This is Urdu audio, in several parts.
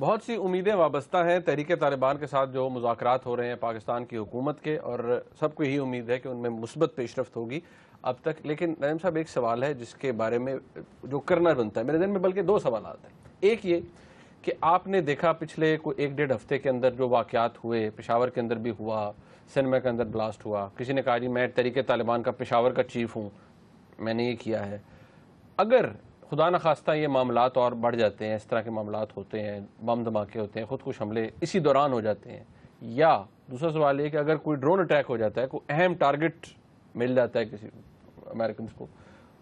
بہت سی امیدیں وابستہ ہیں تحریک طالبان کے ساتھ جو مذاکرات ہو رہے ہیں پاکستان کی حکومت کے، اور سب کو یہی امید ہے کہ ان میں مثبت پیش رفت ہوگی اب تک. لیکن نعیم صاحب ایک سوال ہے جس کے بارے میں جو کرنا بنتا ہے میرے ذہن میں، بلکہ دو سوالات ہیں. ایک یہ کہ آپ نے دیکھا پچھلے کوئی ایک ڈیڑھ ہفتے کے اندر جو واقعات ہوئے، پشاور کے اندر بھی ہوا، سنیما کے اندر بلاسٹ ہوا، کسی نے کہا جی میں تحریک طالبان کا پشاور کا چیف ہوں، میں نے یہ کیا ہے. اگر خدا نخواستہ یہ معاملات اور بڑھ جاتے ہیں، اس طرح کے معاملات ہوتے ہیں، بم دھماکے ہوتے ہیں، خودکش حملے اسی دوران ہو جاتے ہیں، یا دوسرا سوال یہ کہ اگر کوئی ڈرون اٹیک ہو جاتا ہے، کوئی اہم ٹارگٹ مل جاتا ہے کسی امریکنز کو،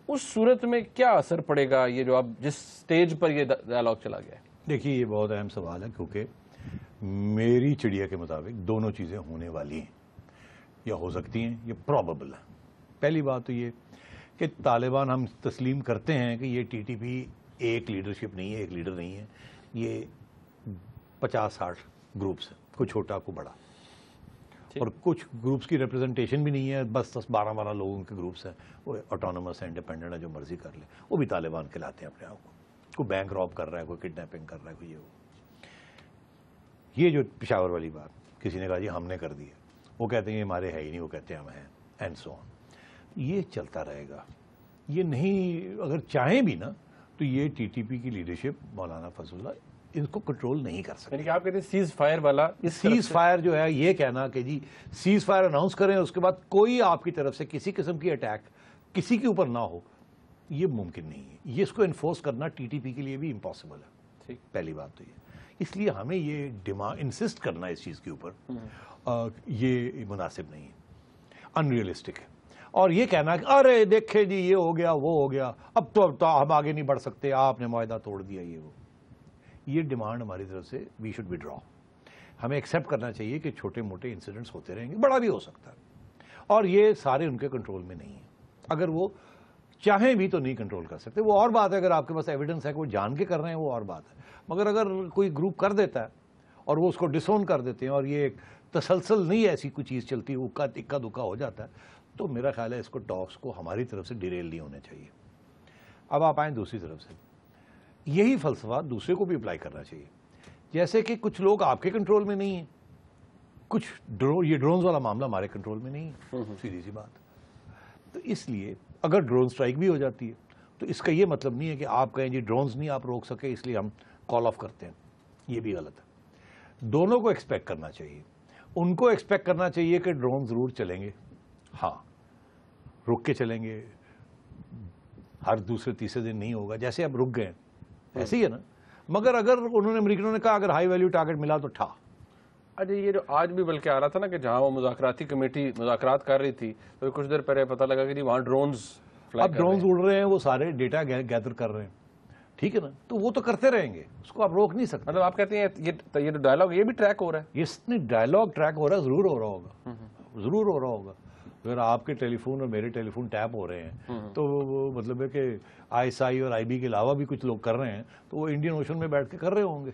اس صورت میں کیا اثر پڑے گا یہ جو اب جس سٹیج پر یہ ڈائلاگ چلا گیا ہے؟ دیکھیے یہ بہت اہم سوال ہے، کیونکہ میری چڑیا کے مطابق دونوں چیزیں ہونے والی ہیں یا ہو سکتی ہیں، یہ پرابیبل ہے. پہلی بات تو یہ کہ طالبان ہم تسلیم کرتے ہیں کہ یہ ٹی ٹی پی ایک لیڈرشپ نہیں ہے، ایک لیڈر نہیں ہے، یہ 50-60 گروپس ہیں، کوئی چھوٹا کوئی بڑا، اور کچھ گروپس کی ریپرزنٹیشن بھی نہیں ہے، بس 10-12 لوگوں کے گروپس ہیں، وہ آٹونومس ہے، انڈیپینڈنٹ ہے، جو مرضی کر لے، وہ بھی طالبان کہلاتے ہیں اپنے آپ کو. کوئی بینک راب کر رہا ہے، کوئی کڈنیپنگ کر رہا ہے، کوئی یہ جو پشاور والی بات کسی نے کہا جی ہم نے کر دی ہے، وہ کہتے ہیں یہ ہمارے ہے ہی نہیں، وہ کہتے ہیں ہم ہیں، اینڈ سو آن. یہ چلتا رہے گا. یہ نہیں، اگر چاہیں بھی نا تو یہ ٹی ٹی پی کی لیڈرشپ مولانا فضل اللہ ان کو کنٹرول نہیں کر سکتے. یعنی کہ آپ کہتے ہیں سیز فائر والا، سیز فائر جو ہے یہ کہنا کہ جی سیز فائر اناؤنس کریں، اس کے بعد کوئی آپ کی طرف سے کسی قسم کی اٹیک کسی کے اوپر نہ ہو، یہ ممکن نہیں ہے. یہ اس کو انفورس کرنا ٹی ٹی پی کے لیے بھی امپاسبل ہے. پہلی بات تو یہ، اس لیے ہمیں یہ انسسٹ کرنا اس چیز کے اوپر یہ مناسب نہیں ہے، ان ریئلسٹک ہے. اور یہ کہنا کہ ارے دیکھیں جی یہ ہو گیا وہ ہو گیا، اب تو ہم آگے نہیں بڑھ سکتے، آپ نے معاہدہ توڑ دیا، یہ ڈیمانڈ ہماری طرف سے وی شوڈ وڈرا. ہمیں ایکسیپٹ کرنا چاہیے کہ چھوٹے موٹے انسیڈنٹس ہوتے رہیں گے، بڑا بھی ہو سکتا ہے، اور یہ سارے ان کے کنٹرول میں نہیں ہیں. اگر وہ چاہیں بھی تو نہیں کنٹرول کر سکتے. وہ اور بات ہے اگر آپ کے پاس ایویڈنس ہے کہ وہ جان کے کر رہے ہیں، وہ اور بات ہے. مگر اگر کوئی گروپ کر دیتا ہے اور وہ اس کو ڈسون کر دیتے ہیں اور یہ ایک تسلسل نہیں ایسی کوئی چیز چلتی، وہ اکا دکا ہو جاتا ہے، تو میرا خیال ہے اس کو ٹاکس کو ہماری طرف سے ڈیریل نہیں ہونے چاہیے. اب آپ آئیں دوسری طرف سے، یہی فلسفہ دوسرے کو بھی اپلائی کرنا چاہیے. جیسے کہ کچھ لوگ آپ کے کنٹرول میں نہیں ہیں، کچھ یہ ڈرونز والا معاملہ ہمارے کنٹرول میں نہیں ہے، سیدھی سی بات. تو اس لیے اگر ڈرون سٹرائک بھی ہو جاتی ہے تو اس کا یہ مطلب نہیں ہے کہ آپ کہیں جی ڈرونز نہیں آپ روک سکے اس لیے ہم کال آف کرتے ہیں. یہ بھی غلط ہے. دونوں کو ایکسپیکٹ کرنا چاہیے. ان کو ایکسپیکٹ کرنا چاہیے کہ ڈرون ضرور چلیں گے، ہاں رک کے چلیں گے، ہر دوسرے تیسرے دن نہیں ہوگا، جیسے اب رک گئے ایسے ہی ہے نا. مگر اگر انہوں نے امریکنوں نے کہا اگر ہائی ویلیو ٹارگٹ ملا تو ٹھا. اچھا یہ جو آج بھی بلکہ آ رہا تھا نا کہ جہاں وہ مذاکراتی کمیٹی مذاکرات کر رہی تھی تو کچھ دیر پہلے پتہ لگا کہ جی وہاں ڈرونز اب ڈرونز اڑ رہے ہیں، وہ سارے ڈیٹا گیدر کر رہے ہیں، ٹھیک ہے نا. تو وہ تو کرتے رہیں گے، اس کو آپ روک نہیں سکتے. مطلب آپ کہتے ہیں یہ ڈائلاگ یہ بھی ٹریک ہو رہا ہے؟ یہ ڈائلاگ ٹریک ہو رہا ہے، ضرور ہو رہا ہوگا، ضرور ہو رہا ہوگا. اگر آپ کے ٹیلی فون اور میرے ٹیلی فون ٹیپ ہو رہے ہیں تو مطلب ہے کہ آئی ایس آئی اور آئی بی کے علاوہ بھی کچھ لوگ کر رہے ہیں تو وہ انڈین اوشن میں بیٹھ کے کر رہے ہوں گے،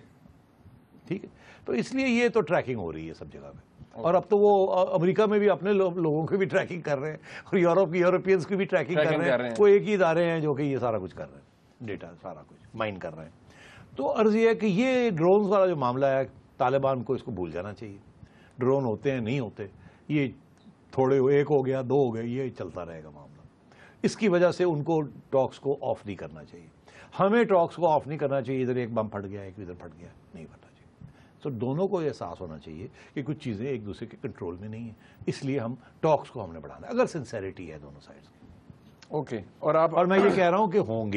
ٹھیک ہے. تو اس لیے یہ تو ٹریکنگ ہو رہی ہے سب جگہ پہ. اور اب تو وہ امریکہ میں بھی اپنے لوگوں کی بھی ٹریکنگ کر رہے ہیں، اور یورپ کی یورپینس کی بھی ٹریکنگ کر رہے ہیں. وہ ایک ہی ادارے ہیں جو کہ یہ سارا کچھ کر رہے ہیں، ڈیٹا سارا کچھ مائن کر رہے ہیں. تو عرض یہ ہے کہ یہ ڈرونز والا جو معاملہ ہے طالبان کو اس کو بھول جانا چاہیے. ڈرون ہوتے ہیں نہیں ہوتے، یہ تھوڑے ایک ہو گیا دو ہو گئے، یہ چلتا رہے گا معاملہ. اس کی وجہ سے ان کو ٹاکس کو آف نہیں کرنا چاہیے. ہمیں ٹاکس کو آف نہیں کرنا چاہیے. ادھر ایک بم پھٹ گیا ایک ادھر پھٹ گیا، نہیں پھٹنا چاہیے. تو دونوں کو یہ احساس ہونا چاہیے کہ کچھ چیزیں ایک دوسرے کے کنٹرول میں نہیں ہیں، اس لیے ہم ٹاکس کو ہم نے بڑھانا ہے اگر سنسیریٹی ہے دونوں سائڈز کی. اوکے. اور میں یہ کہہ رہا ہوں کہ ہوں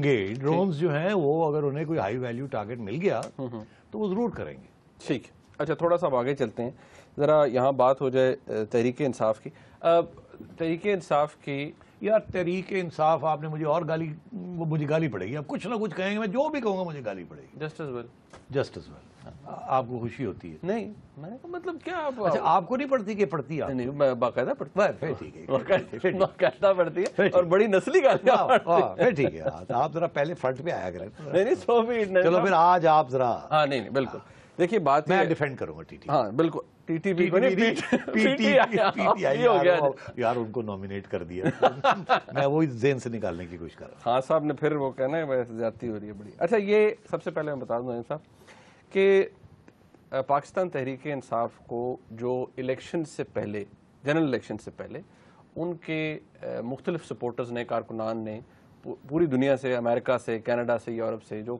گے ڈرونز جو ہیں وہ اگر انہیں کوئی ہائی ویلیو ٹارگٹ مل گیا تو وہ ضرور کریں گے. ٹھیک. اچھا تھوڑا سا آگے چلتے ہیں، ذرا یہاں بات ہو جائے تحریک انصاف کی. تحریک انصاف کی، یار تحریک انصاف آپ نے مجھے گالی پڑے گی. اب کچھ نہ کچھ کہیں گے، میں جو بھی کہوں گا مجھے گالی پڑے گی. جسٹ از ویل آپ کو خوشی ہوتی ہے؟ نہیں میں مطلب کیا. اچھا آپ کو نہیں پڑتی کہ پڑتی ہے؟ نہیں میں باقاعدہ پڑھتا ہے. ٹھیک ہے، باقاعدہ پڑھتی ہے اور بڑی نسلی گالیاں. ٹھیک ہے آپ ذرا پہلے فرنٹ پہ آیا کریں. نہیں چلو پھر آج آپ ذرا. ہاں نہیں بالکل. دیکھیے بات میں ڈیفینڈ کروں گا. ٹھیک ہاں بالکل. ٹی ٹی پی کو نہیں پی ٹی آئی ہو گیا یار ان کو نامینیٹ کر دیا میں وہی ذہن سے نکالنے کی کوشش کر رہا ہوں. خان صاحب نے پھر وہ کہنا ہے زیادتی ہو رہی ہے بڑی. اچھا یہ سب سے پہلے میں بتا دوں صاحب کہ پاکستان تحریک انصاف کو جو الیکشن سے پہلے جنرل الیکشن سے پہلے ان کے مختلف سپورٹرز نے کارکنان نے پوری دنیا سے امریکہ سے کینیڈا سے یورپ سے جو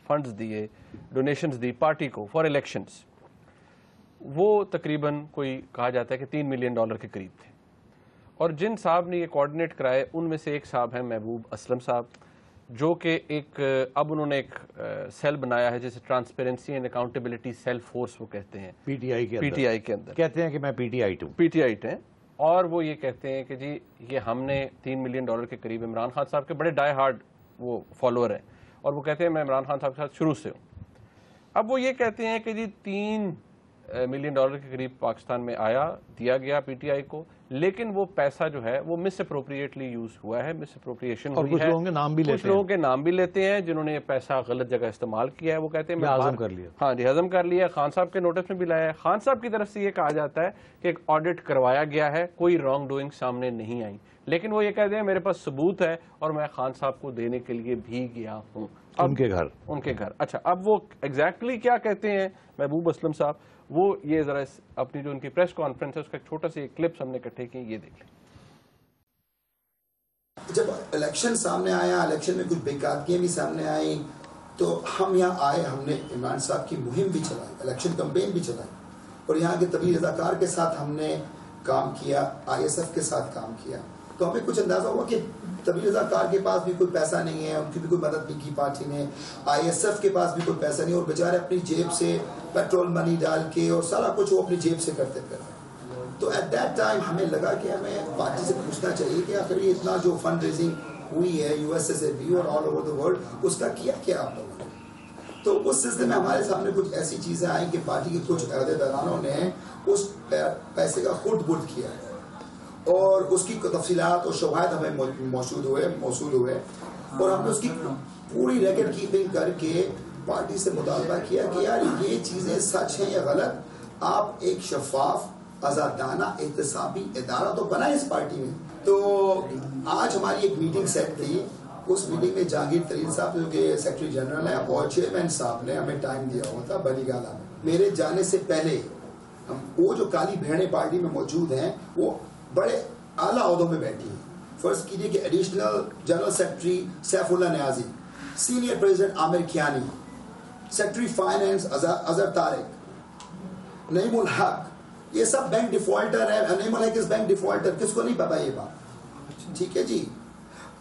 فنڈز دیے ڈونیشنز دی پارٹی کو فار الیکشنز وہ تقریباً کوئی کہا جاتا ہے کہ $3 ملین کے قریب تھے. اور جن صاحب نے یہ کوارڈینیٹ کرائے ان میں سے ایک صاحب ہیں محبوب اسلم صاحب جو کہ ایک اب انہوں نے ایک سیل بنایا ہے جسے transparency and accountability sale force وہ کہتے ہیں پی ٹی آئی کے اندر کہتے ہیں کہ میں پی ٹی آئی ہیں اور وہ یہ کہتے ہیں کہ جی یہ ہم نے $3 ملین کے قریب عمران خان صاحب کے بڑے ڈائی ہارڈ وہ فالوور ہیں اور وہ کہتے ہیں میں عمران خان صاحب کے ساتھ شروع سے ہوں. اب وہ یہ کہتے ہیں کہ جی $3 ملین کے قریب پاکستان میں دیا گیا پی ٹی آئی کو لیکن وہ پیسہ جو ہے وہ مس اپروپریٹلی یوز ہوا ہے مس اپروپریشن ہوئی ہے. کچھ لوگوں کے نام بھی لیتے ہیں جنہوں نے یہ پیسہ غلط جگہ استعمال کیا ہے. وہ کہتے ہیں ہضم کر لیا. ہاں جی ہضم کر لیا. خان صاحب کے نوٹس میں بھی لایا ہے. خان صاحب کی طرف سے یہ کہا جاتا ہے کہ ایک آڈٹ کروایا گیا ہے کوئی رانگ ڈوئنگ سامنے نہیں آئی لیکن وہ یہ کہتے ہیں میرے پاس ثبوت ہے اور میں خان صاحب کو دینے کے لیے بھی گیا ہوں ان کے گھر. اچھا اب وہ ایگزیکٹلی کیا کہتے ہیں محبوب اسلم صاحب وہ یہ ذرا اپنی جو ان کی پریس کانفرنس ہے اس کا ایک چھوٹا سا کلپس ہم نے اکٹھے کیے یہ دیکھ لیں. جب الیکشن سامنے آیا الیکشن میں کچھ بےکارگیاں بھی سامنے آئیں تو ہم یہاں آئے ہم نے عمران صاحب کی مہم بھی چلائی الیکشن کمپین بھی چلائی اور یہاں کے طبی رضاکار کے ساتھ ہم نے کام کیا آئی ایس ایف کے ساتھ کام کیا تو ہمیں کچھ اندازہ ہوا کہ طبی رضاکار کے پاس بھی کوئی پیسہ نہیں ہے ان کی بھی کوئی مدد نہیں کی پارٹی نے آئی ایس ایف کے پاس بھی کوئی پیسہ نہیں اور بیچارے اپنی جیب سے پیٹرول منی ڈال کے اور سارا کچھ وہ اپنی جیب سے کرتے پھر. تو ایٹ دیٹ ٹائم ہمیں لگا کہ ہمیں پارٹی سے پوچھنا چاہیے کہ آخر یہ اتنا جو فنڈ ریزنگ ہوئی ہے یو ایس اے سے بھی اور آل اوور دا ورلڈ اس کا کیا آپ لوگوں نے. تو اس سلسلے میں ہمارے سامنے کچھ ایسی چیزیں آئیں کہ پارٹی کے کچھ عہدیدارانوں نے اس پیسے کا خود برد کیا ہے اور اس کی تفصیلات اور شواہد ہمیں موصول ہوئے اور ہم نے اس کی پوری ریکارڈ کیپنگ کر کے پارٹی سے مطالبہ کیا کہ یار یہ چیزیں سچ ہیں یا غلط آپ ایک شفاف آزادانہ احتسابی ادارہ تو بنائیں اس پارٹی میں. تو آج ہماری ایک میٹنگ سیٹ تھی اس میٹنگ میں جہانگیر ترین صاحب جو کہ سیکرٹری جنرل ہیں اور چیئرمین صاحب نے ہمیں ٹائم دیا ہوا تھا بلی گالا میں. میرے جانے سے پہلے وہ جو کالی بھیڑیں پارٹی میں موجود ہیں وہ بڑے اعلیٰ عہدوں میں بیٹھی ہیں. فرض کیجیے کہ additional general secretary Saif Ullah نیازی سینئر پریزیڈنٹ عامر کھیانی سیکرٹری فائنانس اظہر طارق نعیم الحق یہ سب بینک ڈیفالٹر ہیں. نعیم الحق اس بینک ڈیفالٹر کس کو نہیں پتا یہ بات ٹھیک ہے جی.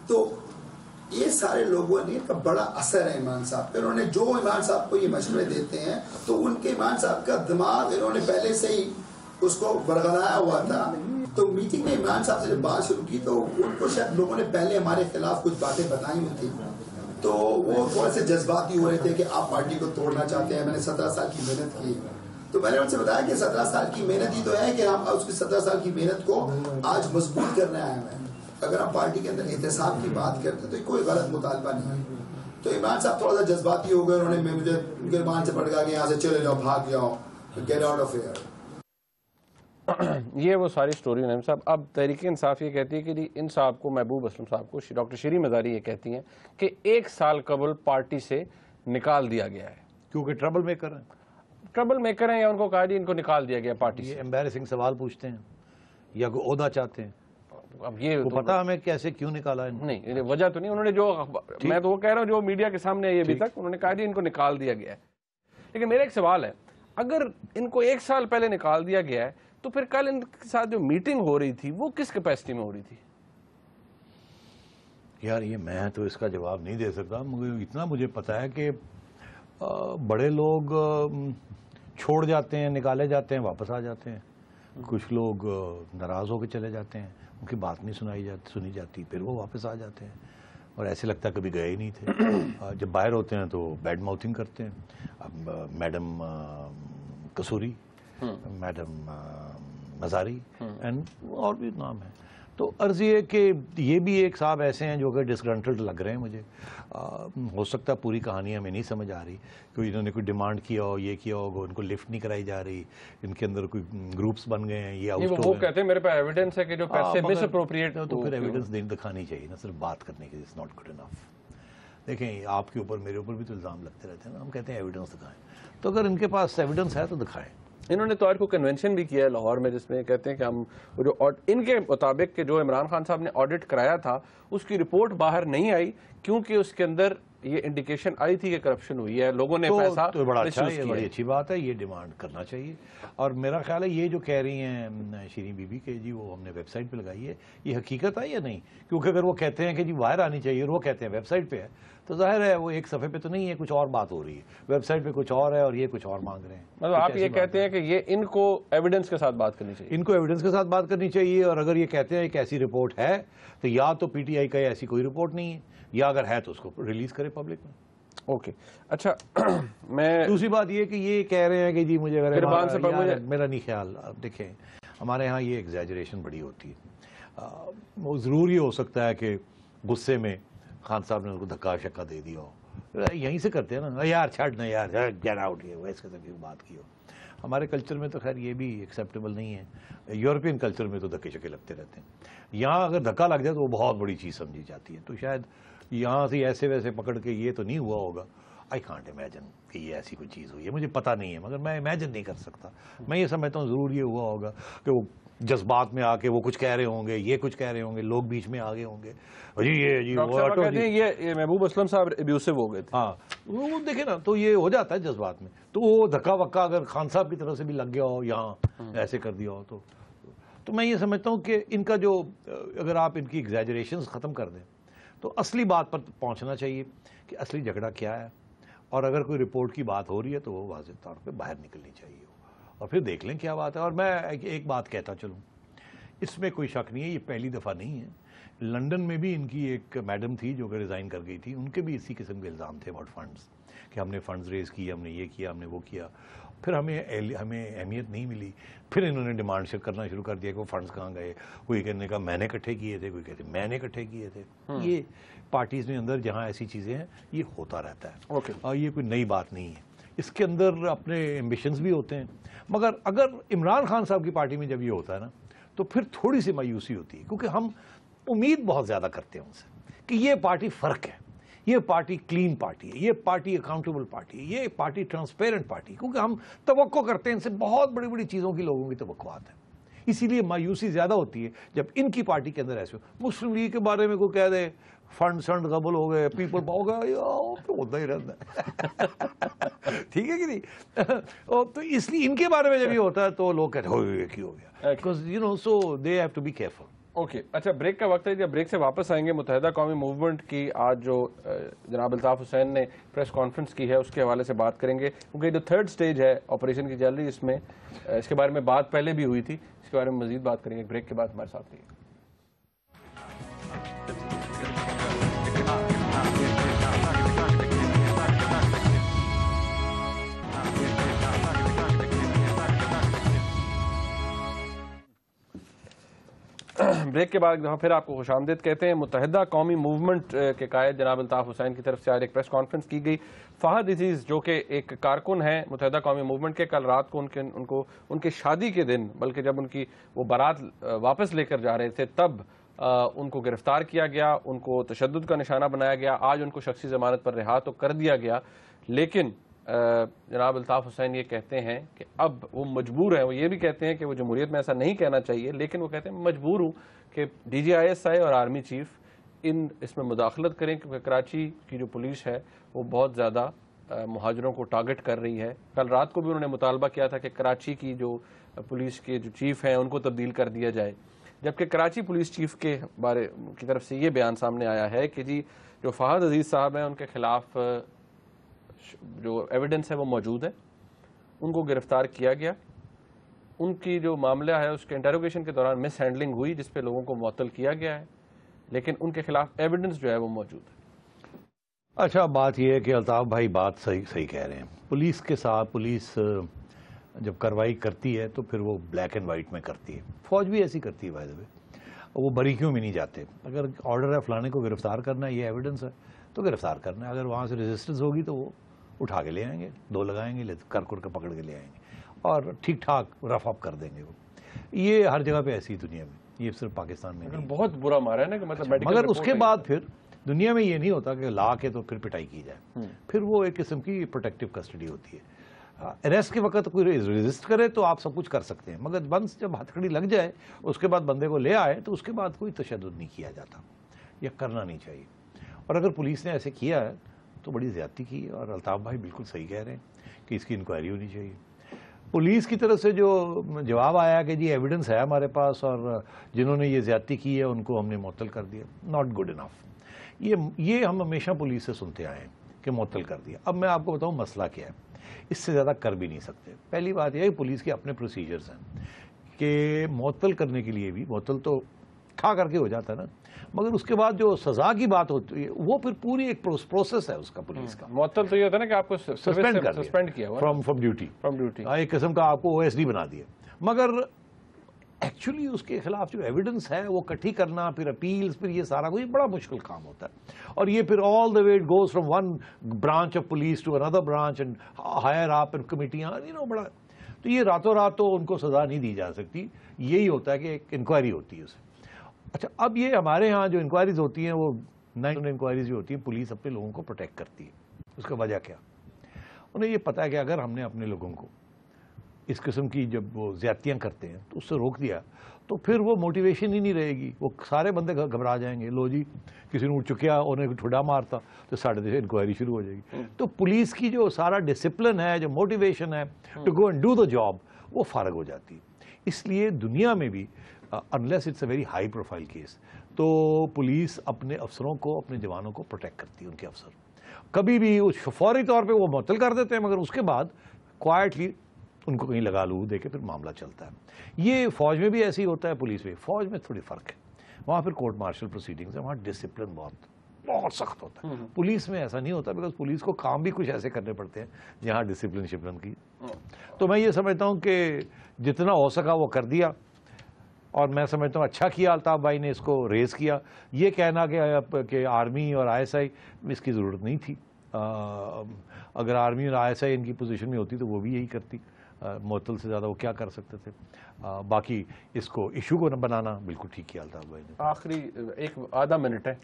تو یہ سارے لوگوں نے کا بڑا اثر ہے عمران صاحب پہ. انہوں نے جو عمران صاحب کو یہ مشورے دیتے ہیں تو ان کے عمران صاحب کا دماغ انہوں نے پہلے سے ہی اس کو برگلایا ہوا تھا. تو میٹنگ میں عمران صاحب سے جب بات شروع کی تو ان کو شاید لوگوں نے پہلے ہمارے خلاف کچھ باتیں بتائی ہوئی تھی تو وہ تھوڑے سے جذباتی ہو رہے تھے کہ آپ پارٹی کو توڑنا چاہتے ہیں. میں نے 17 سال کی محنت کی تو میں نے ان سے بتایا کہ 17 سال کی محنت ہی تو ہے کہ ہم اس کی 17 سال کی محنت کو آج مضبوط کرنے آئے ہیں. اگر ہم پارٹی کے اندر احتساب کی بات کرتے ہیں تو کوئی غلط مطالبہ نہیں ہے. تو عمران صاحب تھوڑا سا جذباتی ہو گئے. انہوں نے مجھے گرمان سے پڑھ کے یہاں سے چلے جاؤ بھاگ جاؤ گیٹ آؤٹ آف ہیئر. یہ وہ ساری سٹوری نعیم صاحب. اب تحریک انصاف یہ کہتی ہے کہ جی ان صاحب کو محبوب اسلم صاحب کو ڈاکٹر شیریں مزاری یہ کہتی ہیں کہ 1 سال قبل پارٹی سے نکال دیا گیا ہے کیونکہ ٹربل میکر ہیں یا ان کو کہا جی ان کو نکال دیا گیا پارٹی سے. یہ ایمبیرسنگ سوال پوچھتے ہیں یا کوئی عہدہ چاہتے ہیں. اب یہ پتا ہمیں کیسے کیوں نکالا ہے نہیں وجہ تو نہیں. انہوں نے جو میں تو وہ کہہ رہا ہوں جو میڈیا کے سامنے آئی ابھی تک انہوں نے کہا جی ان کو نکال دیا گیا ہے. لیکن میرا ایک سوال ہے اگر ان کو 1 سال پہلے نکال دیا گیا ہے تو پھر کل ان کے ساتھ جو میٹنگ ہو رہی تھی وہ کس کیپیسٹی میں ہو رہی تھی؟ یار یہ میں تو اس کا جواب نہیں دے سکتا. اتنا مجھے پتا ہے کہ بڑے لوگ چھوڑ جاتے ہیں نکالے جاتے ہیں واپس آ جاتے ہیں. کچھ لوگ ناراض ہو کے چلے جاتے ہیں ان کی بات نہیں سنی جاتی پھر وہ واپس آ جاتے ہیں اور ایسے لگتا ہے کبھی گئے ہی نہیں تھے. جب باہر ہوتے ہیں تو بیڈ ماؤتھنگ کرتے ہیں. اب madam Kasuri madam Mazari and اور بھی نام ہے. تو عرض یہ کہ یہ بھی ایک صاحب ایسے ہیں جو کہ ڈسگرنٹلڈ لگ رہے ہیں مجھے. ہو سکتا ہے پوری کہانی ہمیں نہیں سمجھ آ رہی کہ انہوں نے کوئی ڈیمانڈ کیا ہو, یہ کیا ہوگا, ان کو لفٹ نہیں کرائی جا رہی, ان کے اندر کوئی گروپس بن گئے ہیں, یہ آؤٹ وہ کہتے ہیں میرے پاس ایویڈنس ہے کہ جو پیسے مس اپروپریٹ. تو پھر ایویڈنس دکھانی چاہیے نا, صرف بات کرنے کے لیے ناٹ گڈ انف. دیکھیں آپ کے اوپر میرے اوپر بھی تو الزام لگتے رہتے ہیں نا, ہم کہتے ہیں ایویڈنس دکھائیں, تو اگر ان کے پاس ایویڈنس ہے تو دکھائیں. انہوں نے تو آج کو کنونشن بھی کیا ہے لاہور میں, جس میں کہتے ہیں کہ ہم جو ان کے مطابق کہ جو عمران خان صاحب نے آڈٹ کرایا تھا اس کی رپورٹ باہر نہیں آئی کیونکہ اس کے اندر یہ انڈیکیشن آئی تھی کہ کرپشن ہوئی ہے, لوگوں نے پیسہ. تو بڑا اچھا ہے, یہ بڑی اچھی بات ہے, یہ ڈیمانڈ کرنا چاہیے. اور میرا خیال ہے یہ جو کہہ رہی ہیں شیریں بی بی کہ جی وہ ہم نے ویب سائٹ پہ لگائی ہے, یہ حقیقت ہے یا نہیں؟ کیونکہ اگر وہ کہتے ہیں کہ جی باہر آنی چاہیے اور وہ کہتے ہیں ویب سائٹ پہ ہے, تو ظاہر ہے وہ ایک صفحے پہ تو نہیں ہے, کچھ اور بات ہو رہی ہے, ویب سائٹ پہ کچھ اور ہے اور یہ کچھ اور مانگ رہے ہیں. مطلب آپ یہ کہتے ہیں کہ یہ ان کو ایویڈنس کے ساتھ بات کرنی چاہیے, ان کو ایویڈنس کے ساتھ بات کرنی چاہیے. اور اگر یہ کہتے ہیں کہ ایسی رپورٹ ہے تو یا تو پی ٹی آئی کا ایسی کوئی رپورٹ نہیں ہے, یا اگر ہے تو اس کو ریلیز کرے پبلک میں. اوکے اچھا. میں دوسری بات یہ کہ یہ کہہ رہے ہیں کہ جی مجھے میرا نہیں خیال. دیکھیں ہمارے ہاں یہ ایگزیجریشن بڑی ہوتی ہے. وہ ضرور یہ ہو سکتا ہے کہ غصے میں خان صاحب نے ان کو دھکا شکا دے دیا ہو, یہیں سے کرتے ہیں نا, یار چھڑ نا یار, گیٹ آؤٹ, اس قسم کی بات کی ہو. ہمارے کلچر میں تو خیر یہ بھی ایکسیپٹیبل نہیں ہے. یورپین کلچر میں تو دھکے شکے لگتے رہتے ہیں. یہاں اگر دھکا لگ جائے تو وہ بہت بڑی چیز سمجھی جاتی ہے. تو شاید یہاں سے ایسے ویسے پکڑ کے یہ تو نہیں ہوا ہوگا. آئی کانٹ امیجن کہ یہ ایسی کوئی چیز ہوئی ہے, مجھے پتہ نہیں ہے, مگر میں امیجن نہیں کر سکتا. میں یہ سمجھتا ہوں ضرور یہ ہوا ہوگا کہ وہ جذبات میں آ کے وہ کچھ کہہ رہے ہوں گے, یہ کچھ کہہ رہے ہوں گے, لوگ بیچ میں آگے ہوں گے, جی یہ یہ محبوب اسلم صاحب ابیوسو ہو گئے تھے. ہاں وہ دیکھیں نا, تو یہ ہو جاتا ہے جذبات میں. تو وہ دھکا وکا اگر خان صاحب کی طرف سے بھی لگ گیا ہو, یہاں ایسے کر دیا ہو, تو میں یہ سمجھتا ہوں کہ ان کا جو اگر آپ ان کی ایگزیجریشنز ختم کر دیں تو اصلی بات پر پہنچنا چاہیے کہ اصلی جھگڑا کیا ہے. اور اگر کوئی رپورٹ کی بات ہو رہی ہے تو وہ واضح طور پہ باہر نکلنی چاہیے, اور پھر دیکھ لیں کیا بات ہے. اور میں ایک بات کہتا چلوں, اس میں کوئی شک نہیں ہے, یہ پہلی دفعہ نہیں ہے. لنڈن میں بھی ان کی ایک میڈم تھی جو کہ ریزائن کر گئی تھی, ان کے بھی اسی قسم کے الزام تھے اباؤٹ فنڈز, کہ ہم نے فنڈز ریز کیے, ہم نے یہ کیا, ہم نے وہ کیا, پھر ہمیں اہمیت نہیں ملی. پھر انہوں نے ڈیمانڈ کرنا شروع کر دیا کہ وہ فنڈز کہاں گئے. کوئی کہنے کا میں نے اکٹھے کیے تھے, کوئی کہتے میں نے اکٹھے کیے تھے. یہ پارٹیز میں اندر جہاں ایسی چیزیں ہیں یہ ہوتا رہتا ہے, اور یہ کوئی نئی بات نہیں ہے. اس کے اندر اپنے ایمبیشنز بھی ہوتے ہیں. مگر اگر عمران خان صاحب کی پارٹی میں جب یہ ہوتا ہے نا تو پھر تھوڑی سی مایوسی ہوتی ہے, کیونکہ ہم امید بہت زیادہ کرتے ہیں ان سے کہ یہ پارٹی فرق ہے, یہ پارٹی کلین پارٹی ہے, یہ پارٹی اکاؤنٹیبل پارٹی ہے, یہ پارٹی ٹرانسپیرنٹ پارٹی, کیونکہ ہم توقع کرتے ہیں ان سے بہت بڑی بڑی چیزوں کی لوگوں کی توقعات ہیں. اسی لیے مایوسی زیادہ ہوتی ہے جب ان کی پارٹی کے اندر ایسے ہو. مسلم لیگ کے بارے میں کوئی کہہ دے فنڈ سنڈ قبول ہو گئے, پیپل ہو گئے, ہوتا ہی رہتا ہے. ٹھیک ہے کہ نہیں؟ تو اس لیے ان کے بارے میں جب یہ ہوتا ہے تو لوگ کہتے ہیں یہ کی ہو گیا, because you know so they have to be careful. Okay اچھا, بریک کا وقت ہے. جب بریک سے واپس آئیں گے, متحدہ قومی موومنٹ کی آج جو جناب الطاف حسین نے پریس کانفرنس کی ہے اس کے حوالے سے بات کریں گے, کیونکہ جو تھرڈ سٹیج ہے آپریشن کی چل رہی, اس میں اس کے بارے میں بات پہلے بھی ہوئی تھی, اس کے بارے میں مزید بات کریں گے. بریک کے بعد ہمارے ساتھ رہیے. بریک کے بعد پھر آپ کو خوش آمدید کہتے ہیں. متحدہ قومی موومنٹ کے قائد جناب الطاف حسین کی طرف سے آج ایک پریس کانفرنس کی گئی. فہد عزیز جو کہ ایک کارکن ہیں متحدہ قومی موومنٹ کے, کل رات کو ان کے شادی کے دن, بلکہ جب ان کی وہ بارات واپس لے کر جا رہے تھے تب ان کو گرفتار کیا گیا, ان کو تشدد کا نشانہ بنایا گیا. آج ان کو شخصی ضمانت پر رہا تو کر دیا گیا, لیکن جناب الطاف حسین یہ کہتے ہیں کہ اب وہ مجبور ہیں. وہ یہ بھی کہتے ہیں کہ وہ جمہوریت میں ایسا نہیں کہنا چاہیے, لیکن وہ کہتے ہیں مجبور ہوں کہ D G I S I اور آرمی چیف اس میں مداخلت کریں, کیونکہ کراچی کی جو پولیس ہے وہ بہت زیادہ مہاجروں کو ٹارگٹ کر رہی ہے. کل رات کو بھی انہوں نے مطالبہ کیا تھا کہ کراچی کی جو پولیس کے جو چیف ہیں ان کو تبدیل کر دیا جائے, جبکہ کراچی پولیس چیف کے بارے کی طرف سے یہ بیان سامنے آیا ہے کہ جی جو فہد عزیز صاحب ہیں ان کے خلاف جو ایویڈنس ہے وہ موجود ہے, ان کو گرفتار کیا گیا, ان کی جو معاملہ ہے اس کے انٹروگیشن کے دوران مس ہینڈلنگ ہوئی جس پہ لوگوں کو معطل کیا گیا ہے, لیکن ان کے خلاف ایویڈنس جو ہے وہ موجود ہے. اچھا بات یہ ہے کہ الطاف بھائی بات صحیح کہہ رہے ہیں. پولیس کے ساتھ پولیس جب کارروائی کرتی ہے تو پھر وہ بلیک اینڈ وائٹ میں کرتی ہے, فوج بھی ایسی کرتی ہے بائی دی وے. وہ باریکیوں میں نہیں جاتے. اگر آرڈر ہے فلانے کو گرفتار کرنا ہے, یہ ایویڈنس ہے تو گرفتار کرنا ہے. اگر وہاں سے ریزسٹنس ہوگی تو وہ اٹھا کے لے آئیں گے, 2 لگائیں گے, کر کے پکڑ کے لے آئیں گے اور ٹھیک ٹھاک رف اپ کر دیں گے. وہ یہ ہر جگہ پہ ایسی دنیا میں, یہ صرف پاکستان میں نہیں. بہت برا مارا ہے نا کہ مطلب مگر اس کے بعد پھر دنیا میں یہ نہیں ہوتا کہ لا کے تو پھر پٹائی کی جائے, پھر وہ ایک قسم کی پروٹیکٹیو کسٹڈی ہوتی ہے. اریسٹ کے وقت کوئی ریزسٹ کرے تو آپ سب کچھ کر سکتے ہیں, مگر ونس جب ہتھکڑی لگ جائے اس کے بعد بندے کو لے آئے تو اس کے بعد کوئی تشدد نہیں کیا جاتا, یہ کرنا نہیں چاہیے. اور اگر پولیس نے ایسے کیا ہے تو بڑی زیادتی کی ہے, اور الطاف بھائی بالکل صحیح کہہ رہے ہیں کہ اس کی انکوائری ہونی چاہیے. پولیس کی طرف سے جو جواب آیا کہ جی ایویڈنس ہے ہمارے پاس اور جنہوں نے یہ زیادتی کی ہے ان کو ہم نے معطل کر دیا, ناٹ گڈ انف. یہ ہم ہمیشہ پولیس سے سنتے آئے ہیں کہ معطل کر دیا. اب میں آپ کو بتاؤں مسئلہ کیا ہے, اس سے زیادہ کر بھی نہیں سکتے. پہلی بات یہ ہے کہ پولیس کے اپنے پروسیجرز ہیں کہ معطل کرنے کے لیے بھی, معطل تو کھا کر کے ہو جاتا ہے نا, مگر اس کے بعد جو سزا کی بات ہوتی ہے وہ پھر پوری ایک پروسیس ہے اس کا پولیس کا. معطل تو یہ ہوتا ہے نا کہ آپ کو سسپینڈ کیا فرام ڈیوٹی, ایک قسم کا آپ کو OSD بنا دیا. مگر ایکچولی اس کے خلاف جو ایویڈنس ہے وہ اکٹھی کرنا, پھر اپیلز, پھر یہ سارا کوئی بڑا مشکل کام ہوتا ہے. اور یہ پھر all the way it goes from one branch of police to under branch and higher up and کمیٹیاں, بڑا. تو یہ راتوں رات تو ان کو سزا نہیں دی جا سکتی. یہی ہوتا ہے کہ ایک انکوائری ہوتی ہے اسے. اچھا, اب یہ ہمارے ہاں جو انکوائریز ہوتی ہیں وہ 9 انکوائریز جو ہوتی ہیں, پولیس اپنے لوگوں کو پروٹیکٹ کرتی ہے. اس کا وجہ کیا, انہیں یہ پتا ہے کہ اگر ہم نے اپنے لوگوں کو اس قسم کی جب وہ زیادتیاں کرتے ہیں تو اس سے روک دیا تو پھر وہ موٹیویشن ہی نہیں رہے گی. وہ سارے بندے گھبرا جائیں گے, لو جی کسی نے اٹھ چکیا, انہیں ٹھڈا مارتا تو 10:30 انکوائری شروع ہو جائے گی. تو پولیس کی جو سارا ڈسپلن ہے, جو موٹیویشن ہے to go and do the job, وہ فارغ ہو جاتی ہے. اس لیے دنیا میں بھی unless it's a very high profile case تو پولیس اپنے افسروں کو, اپنے جوانوں کو پروٹیکٹ کرتی ہے. ان کے افسر کبھی بھی فوری طور پہ وہ معطل کر دیتے ہیں, مگر اس کے بعد کوائٹلی ان کو کہیں لگا لو دے کے پھر معاملہ چلتا ہے. یہ فوج میں بھی ایسے ہی ہوتا ہے, پولیس میں. فوج میں تھوڑی فرق ہے, وہاں پھر کورٹ مارشل پروسیڈنگز ہے, وہاں ڈسپلن بہت سخت ہوتا ہے. پولیس میں ایسا نہیں ہوتا, بیکاز پولیس کو کام بھی کچھ ایسے کرنے پڑتے ہیں جہاں ڈسپلن شپلن کی. تو میں یہ سمجھتا ہوں کہ جتنا ہو سکا وہ کر دیا, اور میں سمجھتا ہوں اچھا کیا الطاف بھائی نے اس کو ریز کیا. یہ کہنا کہ آرمی اور ISI اس کی ضرورت نہیں تھی. اگر آرمی اور ISI ان کی پوزیشن میں ہوتی تو وہ بھی یہی کرتی. معطل سے زیادہ وہ کیا کر سکتے تھے. باقی اس کو ایشو کو نہ بنانا بالکل ٹھیک کیا الطاف بھائی نے. آخری ایک آدھا منٹ ہے,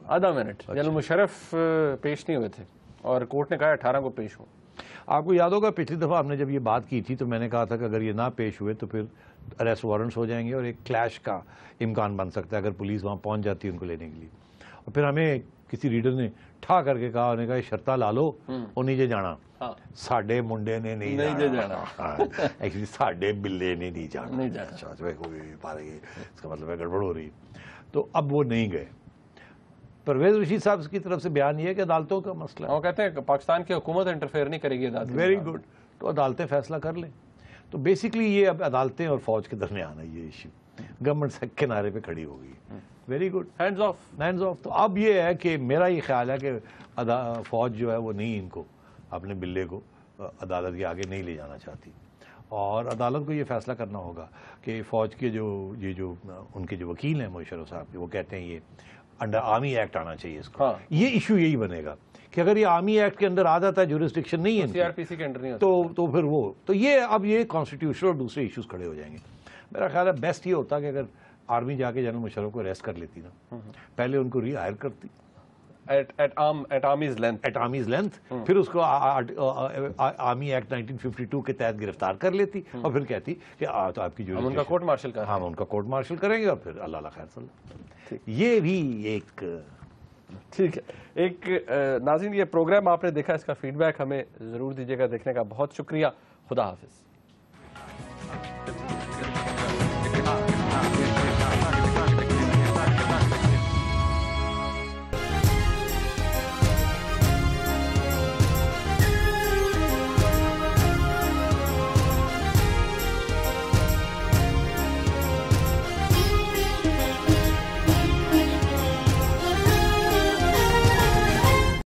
آدھا منٹ. جنرل مشرف پیش نہیں ہوئے تھے اور کورٹ نے کہا 18 کو پیش ہو. آپ کو یاد ہوگا پچھلی دفعہ ہم نے جب یہ بات کی تھی تو میں نے کہا تھا کہ اگر یہ نہ پیش ہوئے تو پھر اریسٹ وارنٹس ہو جائیں گے اور ایک کلیش کا امکان بن سکتا ہے اگر پولیس وہاں پہنچ جاتی ہے ان کو لینے کے لیے. اور پھر ہمیں کسی ریڈر نے ٹھا کر کے کہا, انہوں نے کہا شرطہ لا لو وہ نیچے جانا, ساڈے منڈے نے نہیں جانا, ایکچولی ساڈے بلے نے نہیں جانا. اس کا مطلب ہے گڑبڑ ہو رہی. تو اب وہ نہیں گئے. پرویز رشید صاحب کی طرف سے بیان یہ ہے کہ عدالتوں کا مسئلہ ہے. وہ کہتے ہیں کہ پاکستان کی حکومت انٹرفیئر نہیں کرے گی عدالت. ویری گڈ, تو عدالتیں فیصلہ کر لیں. تو بیسکلی یہ اب عدالتیں اور فوج کے درمیان ہے یہ ایشو. گورنمنٹ سے کنارے پہ کھڑی ہو گئی. Very good, hands of. تو اب یہ ہے کہ میرا یہ خیال ہے کہ فوج جو ہے وہ نہیں ان کو, اپنے بلے کو عدالت کے آگے نہیں لے جانا چاہتی, اور عدالت کو یہ فیصلہ کرنا ہوگا کہ فوج کے جو ان کے جو وکیل ہیں مشرف صاحب کے, وہ کہتے ہیں یہ انڈر آرمی ایکٹ آنا چاہیے اس کو. یہ ایشو یہی بنے گا کہ اگر یہ آرمی ایکٹ کے اندر آ جاتا ہے, جورسڈکشن نہیں ہے CRPC کے انڈر نہیں تو پھر وہ تو یہ اب یہ کانسٹیٹیوشن اور دوسرے ایشوز کھڑے ہو جائیں گے. میرا خیال ہے بیسٹ یہ ہوتا کہ اگر آرمی جا کے جنرل مشرف کو اریسٹ کر لیتی نا, پہلے ان کو ری ہائر کرتی ایٹ آرمیز لینتھ, پھر اس کو آرمی ایکٹ 1952 کے تحت گرفتار کر لیتی اور پھر کہتی کہ تو آپ کی جو ان کا کورٹ مارشل کا, ہم ان کا کورٹ مارشل کریں گے اور پھر اللہ خیر صلی اللہ. یہ بھی ایک ٹھیک ہے. ایک ناظرین, یہ پروگرام آپ نے دیکھا, اس کا فیڈ بیک ہمیں ضرور دیجیے گا. دیکھنے کا بہت شکریہ. خدا حافظ.